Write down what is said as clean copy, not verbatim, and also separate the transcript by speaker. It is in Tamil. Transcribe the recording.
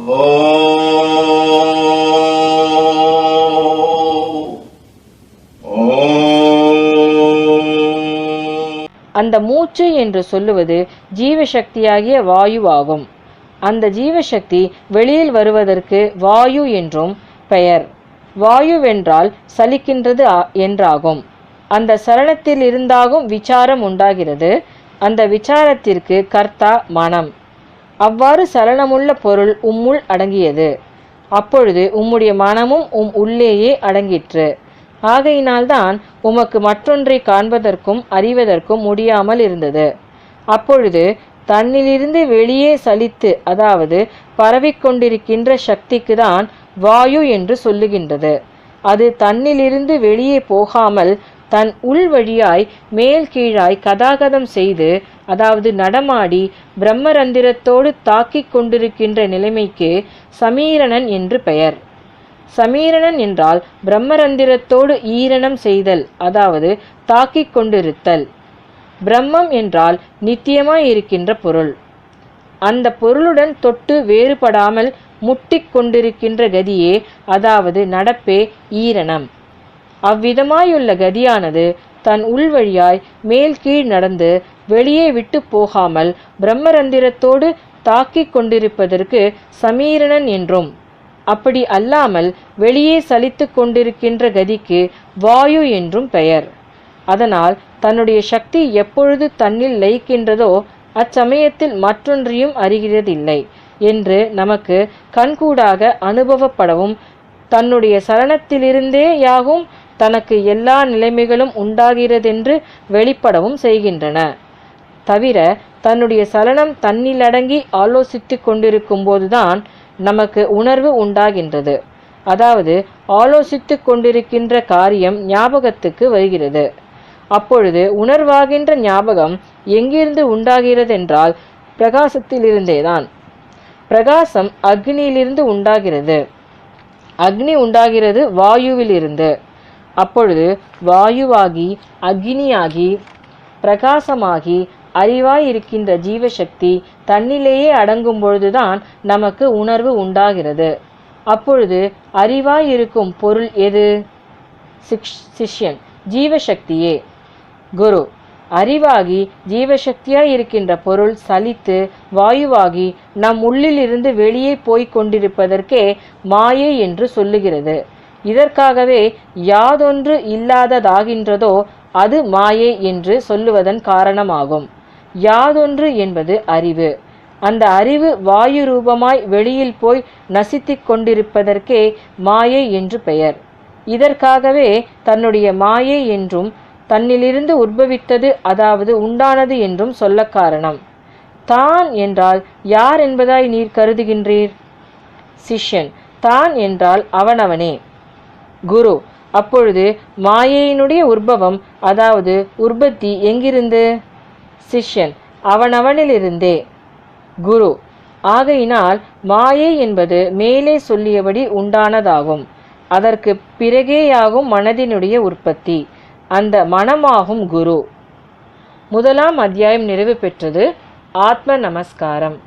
Speaker 1: அந்த மூச்சு என்று சொல்லுவது ஜீவசக்தியாகிய வாயுவாகும். அந்த ஜீவசக்தி வெளியில் வருவதற்கு வாயு என்றும் பெயர். வாயுவென்றால் சலிக்கின்றது என்றாகும். அந்த சலனத்தில் இருந்தாகும் விசாரம் உண்டாகிறது. அந்த விசாரத்திற்கு கர்த்தா மனம். அவ்வாறு சலனமுள்ள பொருள் உம்முள் அடங்கியது. அப்பொழுது உம்முடைய மனமும் உள்ளேயே அடங்கிற்று. ஆகையினால்தான் உமக்கு மற்றொன்றை காண்பதற்கும் அறிவதற்கும் முடியாமல் இருந்தது. அப்பொழுது தன்னிலிருந்து வெளியே சலித்து, அதாவது பரவிக்கொண்டிருக்கின்ற சக்திக்கு தான் வாயு என்று சொல்லுகின்றது. அது தன்னிலிருந்து வெளியே போகாமல் தன் உள் வழியாய் மேல் கீழாய் கதாகதம் செய்து, அதாவது நடமாடி பிரம்மரந்திரத்தோடு தாக்கிக் கொண்டிருக்கின்ற நிலைமைக்கு சமீரணன் என்று பெயர். சமீரணன் என்றால் பிரம்மரந்திரத்தோடு ஈரணம் செய்தல், அதாவது தாக்கிக் கொண்டிருத்தல். பிரம்மம் என்றால் நித்தியமாய் இருக்கின்ற பொருள். அந்த பொருளுடன் தொட்டு வேறுபடாமல் முட்டிக் கொண்டிருக்கின்ற கதியே, அதாவது நடப்பே ஈரணம். அவ்விதமாயுள்ள கதியானது தன் உள்வழியாய் மேல் கீழ் நடந்து வெளியே விட்டு போகாமல் பிரம்மரந்திரத்தோடு தாக்கிக் கொண்டிருப்பதற்கு சமீரணன் என்றும், அப்படி அல்லாமல் வெளியே சலித்து கொண்டிருக்கின்ற கதிக்கு வாயு என்றும் பெயர். அதனால் தன்னுடைய சக்தி எப்பொழுது தன்னில் லயிக்கின்றதோ அச்சமயத்தில் மற்றொன்றையும் அறிகிறதில்லை என்று நமக்கு கண்கூடாக அனுபவப்படவும், தன்னுடைய சலனத்திலிருந்தே யாகும் தனக்கு எல்லா நிலைமைகளும் உண்டாகிறதென்று வெளிப்படவும் செய்கின்றன. தவிர தன்னுடைய சலனம் தன்னிலடங்கி ஆலோசித்து கொண்டிருக்கும் போதுதான் நமக்கு உணர்வு உண்டாகின்றது. அதாவது ஆலோசித்து கொண்டிருக்கின்ற காரியம் ஞாபகத்துக்கு வருகிறது. அப்பொழுது உணர்வாகின்ற ஞாபகம் எங்கிருந்து உண்டாகிறதென்றால் பிரகாசத்திலிருந்தேதான். பிரகாசம் அக்னியிலிருந்து உண்டாகிறது. அக்னி உண்டாகிறது வாயுவிலிருந்து. அப்பொழுது வாயுவாகி அக்னியாகி பிரகாசமாகி அறிவாயிருக்கின்ற ஜீவசக்தி தன்னிலேயே அடங்கும் பொழுதுதான் நமக்கு உணர்வு உண்டாகிறது. அப்பொழுது அறிவாயிருக்கும் பொருள் எது? சிஷ்யன், ஜீவசக்தியே. குரு, அறிவாகி ஜீவசக்தியாய் இருக்கின்ற பொருள் சலித்து வாயுவாகி நம் உள்ளிலிருந்து வெளியே போய்க் கொண்டிருப்பதற்கே மாயை என்று சொல்லுகிறது. இதற்காகவே யாதொன்று இல்லாததாகின்றதோ அது மாயை என்று சொல்லுவதன் காரணமாகும். யாதொன்று என்பது அறிவு. அந்த அறிவு வாயு ரூபமாய் வெளியில் போய் நசித்திக் கொண்டிருப்பதற்கே மாயை என்று பெயர். இதற்காகவே தன்னுடைய மாயை என்றும் தன்னிலிருந்து உற்பவித்தது, அதாவது உண்டானது என்றும் சொல்ல காரணம். தான் என்றால் யார் என்பதாய் நீர் கருதுகின்றீர்? சிஷ்யன், தான் என்றால் அவனவனே. குரு, அப்பொழுது மாயையினுடைய உற்பவம், அதாவது உற்பத்தி எங்கிருந்து? சிஷ்யன், அவனவனிலிருந்தே. குரு, ஆகையினால் மாயை என்பது மேலே சொல்லியபடி உண்டானதாகும். அதற்கு பிறகேயாகும் மனதினுடைய உற்பத்தி. அந்த மனமாகும் குரு. முதலாம் அத்தியாயம் நிறைவு பெற்றது. ஆத்ம நமஸ்காரம்.